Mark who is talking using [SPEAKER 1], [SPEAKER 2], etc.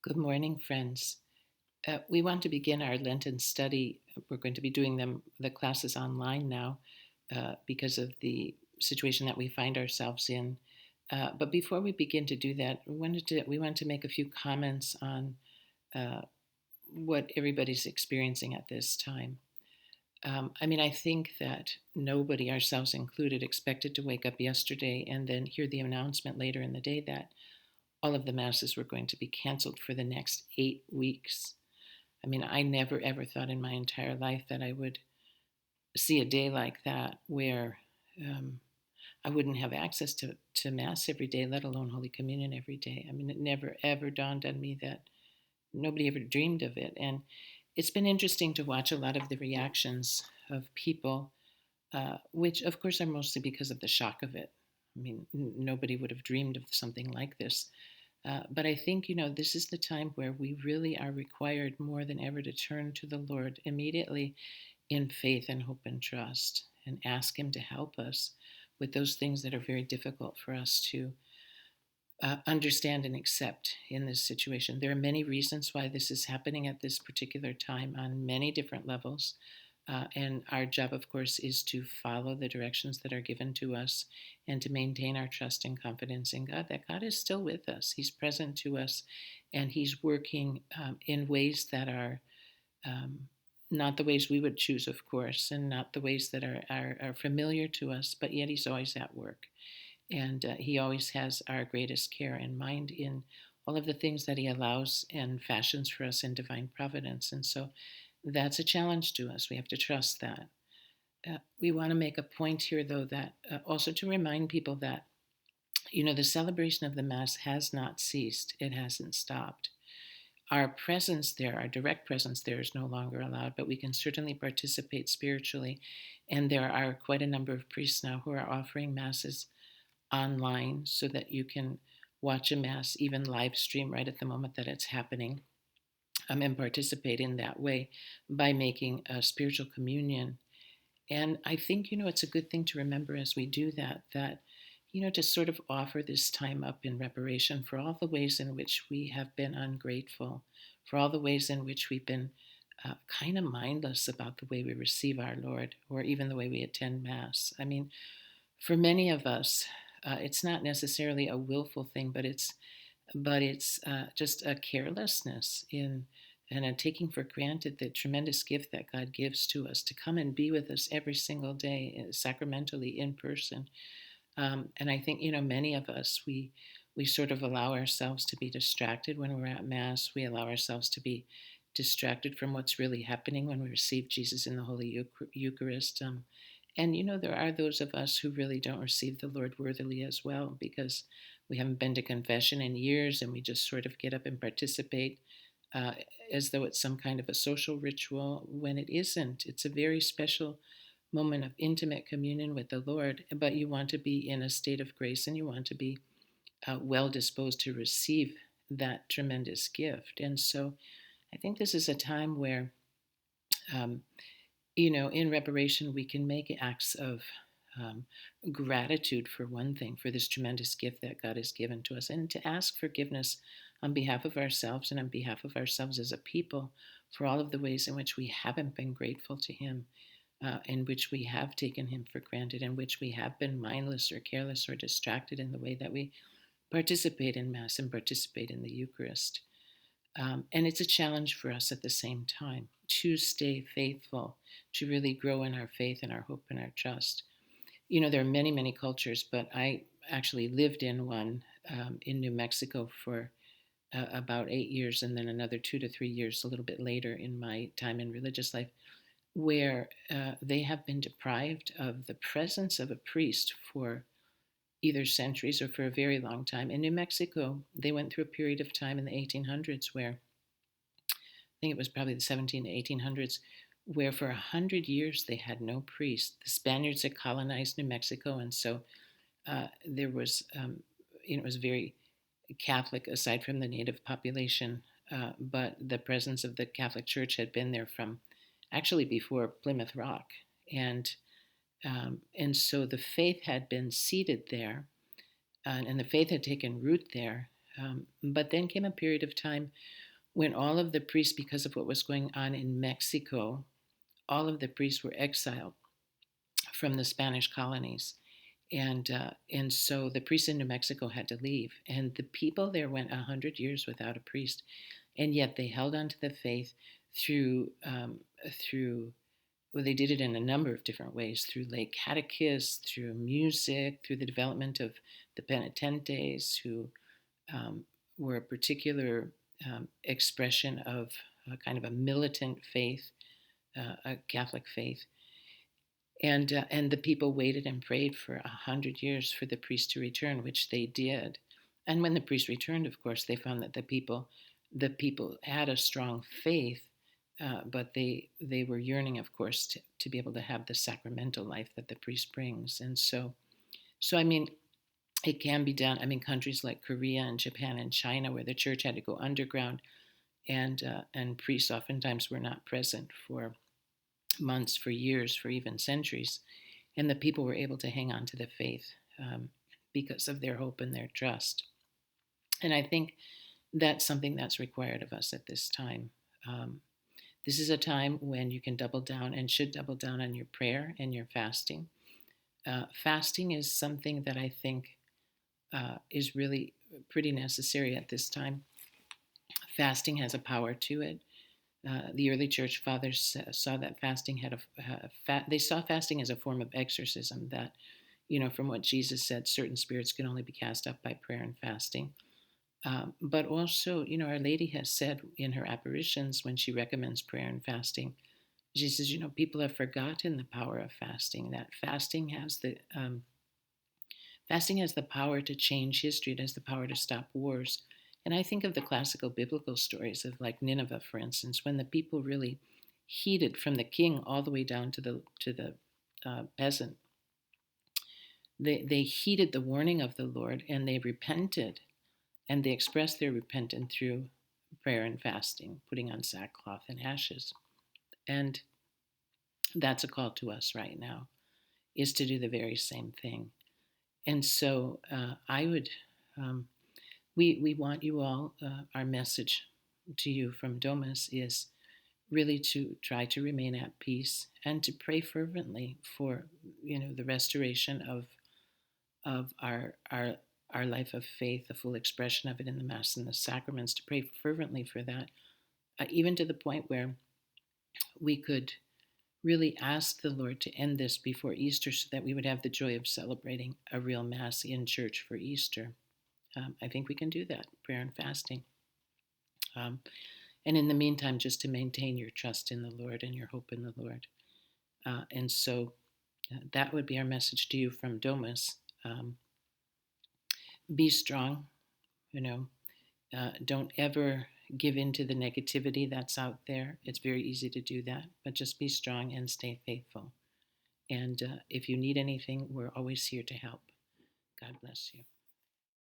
[SPEAKER 1] Good morning, friends. We want to begin our Lenten study. We're going to be doing the classes online now because of the situation that we find ourselves in. But before we begin to do that, we want to make a few comments on uh, what everybody's experiencing at this time. I think that nobody, ourselves included, expected to wake up yesterday and then hear the announcement later in the day that all of the masses were going to be canceled for the next 8 weeks. I never ever thought in my entire life that I would see a day like that where um, I wouldn't have access to Mass every day, let alone Holy Communion every day. It never ever dawned on me that nobody ever dreamed of it. And it's been interesting to watch a lot of the reactions of people, which of course are mostly because of the shock of it. Nobody would have dreamed of something like this. But I think, this is the time where we really are required more than ever to turn to the Lord immediately in faith and hope and trust and ask Him to help us with those things that are very difficult for us to understand and accept in this situation. There are many reasons why this is happening at this particular time on many different levels. And our job, of course, is to follow the directions that are given to us and to maintain our trust and confidence in God, that God is still with us. He's present to us, and He's working in ways that are um, not the ways we would choose, of course, and not the ways that are familiar to us, but yet He's always at work. And He always has our greatest care in mind in all of the things that He allows and fashions for us in divine providence. And so that's a challenge to us. We have to trust that. We want to make a point here, though, that also to remind people that, the celebration of the Mass has not ceased, it hasn't stopped. Our presence there, our direct presence there, is no longer allowed, but we can certainly participate spiritually. And there are quite a number of priests now who are offering Masses online so that you can watch a Mass, even live stream right at the moment that it's happening, and participate in that way by making a spiritual communion. And I think, it's a good thing to remember as we do that, to sort of offer this time up in reparation for all the ways in which we have been ungrateful, for all the ways in which we've been kind of mindless about the way we receive our Lord, or even the way we attend Mass. For many of us, it's not necessarily a willful thing, but it's just a carelessness in and a taking for granted the tremendous gift that God gives to us to come and be with us every single day, sacramentally in person. And I think, many of us, we sort of allow ourselves to be distracted when we're at Mass. We allow ourselves to be distracted from what's really happening when we receive Jesus in the Holy Eucharist. And, there are those of us who really don't receive the Lord worthily as well because we haven't been to confession in years and we just sort of get up and participate uh, as though it's some kind of a social ritual when it isn't. It's a very special moment of intimate communion with the Lord, but you want to be in a state of grace and you want to be well disposed to receive that tremendous gift. And so I think this is a time where, um, in reparation, we can make acts of um, gratitude, for one thing, for this tremendous gift that God has given to us, and to ask forgiveness on behalf of ourselves and on behalf of ourselves as a people for all of the ways in which we haven't been grateful to Him, in which we have taken Him for granted, in which we have been mindless or careless or distracted in the way that we participate in Mass and participate in the Eucharist. And it's a challenge for us at the same time to stay faithful, to really grow in our faith and our hope and our trust. There are many, many cultures, but I actually lived in one in New Mexico for about 8 years, and then another 2 to 3 years a little bit later in my time in religious life, where they have been deprived of the presence of a priest for either centuries or for a very long time. In New Mexico, they went through a period of time in the 1800s where, I think it was probably the 17 to 1800s, where for 100 years they had no priest. The Spaniards had colonized New Mexico, and so there was, it was very Catholic aside from the native population, but the presence of the Catholic Church had been there from actually before Plymouth Rock, and so the faith had been seated there, and the faith had taken root there But then came a period of time when all of the priests, because of what was going on in Mexico, all of the priests were exiled from the Spanish colonies. And so the priests in New Mexico had to leave, and the people there went 100 years without a priest, and yet they held on to the faith through well, they did it in a number of different ways, through lay catechists, through music, through the development of the penitentes, who um, were a particular expression of a kind of a militant faith, a Catholic faith. And the people waited and prayed for 100 years for the priest to return, which they did. And when the priest returned, of course, they found that the people had a strong faith, but they were yearning, of course, to be able to have the sacramental life that the priest brings. And so I mean, it can be done. I mean, countries like Korea and Japan and China, where the church had to go underground, and priests oftentimes were not present for months, for years, for even centuries, and the people were able to hang on to the faith because of their hope and their trust. And I think that's something that's required of us at this time. Um, this is a time when you can double down and should double down on your prayer and your fasting. Fasting is something that I think is really pretty necessary at this time. Fasting has a power to it. The early church fathers saw that fasting had they saw fasting as a form of exorcism. That, from what Jesus said, certain spirits can only be cast out by prayer and fasting. But also, Our Lady has said in her apparitions, when she recommends prayer and fasting, she says, people have forgotten the power of fasting. That fasting has the power to change history. It has the power to stop wars. And I think of the classical biblical stories of, like, Nineveh, for instance, when the people really heeded, from the king all the way down to the peasant. They heeded the warning of the Lord, and they repented, and they expressed their repentance through prayer and fasting, putting on sackcloth and ashes. And that's a call to us right now, is to do the very same thing. And so I would, we want you all, our message to you from Domus is really to try to remain at peace and to pray fervently for, the restoration of our life of faith, the full expression of it in the Mass and the sacraments, to pray fervently for that, even to the point where we could really ask the Lord to end this before Easter, so that we would have the joy of celebrating a real Mass in church for Easter. I think we can do that, prayer and fasting. And in the meantime, just to maintain your trust in the Lord and your hope in the Lord. And so that would be our message to you from Domus. Be strong, don't ever give in to the negativity that's out there. It's very easy to do that, but just be strong and stay faithful. And if you need anything, we're always here to help. God bless you.